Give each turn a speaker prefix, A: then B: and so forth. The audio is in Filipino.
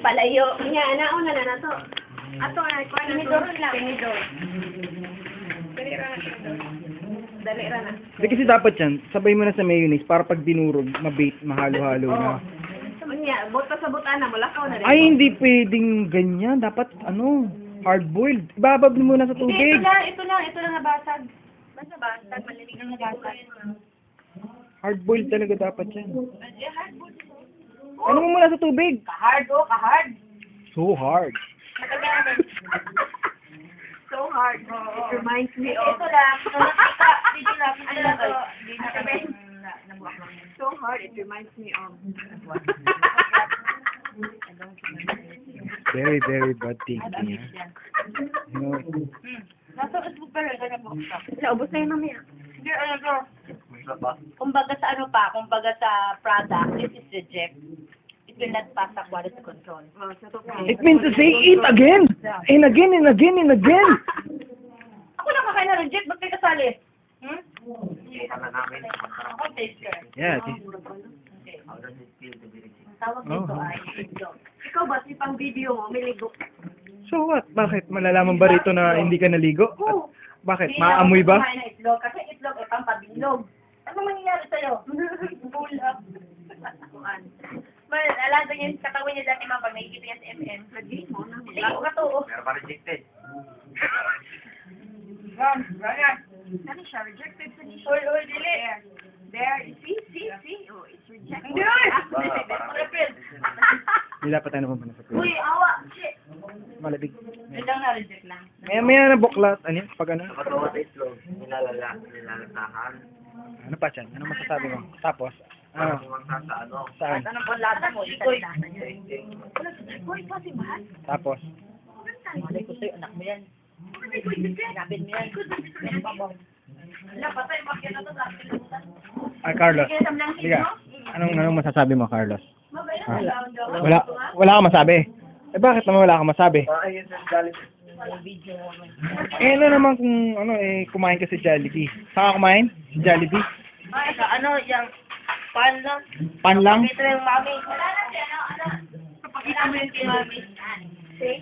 A: palayo. Nya, nauna na na to. Ato ay kuan tinidor lang. Tinidor. Dali ra na tinidor. Dali ra na.
B: Hindi kasi dapat yan, sabay mo na sa mayonnaise para pag dinurog, mabait, mahalo-halo na.
A: Nya, buto sa butana mo lakaw na rin.
B: Ay, hindi pwedeng ganyan. Dapat, ano, hard-boiled. Ibabab mo muna sa
A: Hindi,
B: tubig.
A: ito lang nabasag. Basta basag, malilig ang nabasag.
B: Hard-boiled talaga dapat yan.
A: Hardboiled.
B: Ano mo muna sa tubig?
A: Kahard, kahard.
B: So hard.
A: So hard. It reminds me of... Ito lang. Ano lang to? So hard, it reminds me of...
B: Very, very bad thinking. You know,
A: Nasa Facebook pa rin, kanya po. Naubos na yun mamaya. Hindi, ano to? Kumbaga sa product, this is reject. It will not pass the quality control.
B: it means to say eat again! And again, and again, and again!
A: Ako lang kakain na reject, ba't kayo kasali? Ako taster.
B: Yeah.
A: Tawag dito ay itlog. Ikaw ba, si pang video mo, may ligo?
B: So what? Bakit? Malalaman ba rito na hindi ka naligo?
A: Oo.
B: Bakit? Maamoy ba?
A: Kumain ng itlog, kasi itlog ay pampabilog. Ano mangyayari sa'yo? Bulak. Alam ko yung katawan niya dati pag nakikita niya sa MM. Ligo ka to.
C: Meron pa rejected.
A: Run. Ano siya? Rejected sa niya. Oy, dili. There. See? Oh, it's rejected. Hindi!
B: Nila pa tayo naman sa
A: Uy, awa! Shit!
B: Malabig.
A: Ilang na-reject lang.
B: Maya na buklat. Ano yun? Pag ano?
C: Sa bawat itlog, nilalatahan.
B: Ano pa dyan? Ano masasabi mo? Tapos?
C: Para
B: Ano?
C: kumanta sa ano.
B: Saan?
A: Anong panlasa mo? Ikoy. Uy, kasi ba?
B: Tapos?
A: Malay ko sa'yo, anak mo yan. Sinabin mo yan. Wala, patay, makya na to sa akin.
B: Ay, Carlos. Liga. Anong masasabi mo, Carlos? Wala kang masabi. Eh, bakit naman wala kang masabi?
C: Ayun sa galing.
B: Eh, ano naman kung, kumain ka sa Jollibee? Saan ka kumain? Sa Jollibee?
A: Ay, ano, yung pan lang.
B: Pan lang?
A: Ito yung mami. Wala na siya, ano? Kapag kita mo yung kay mami. See?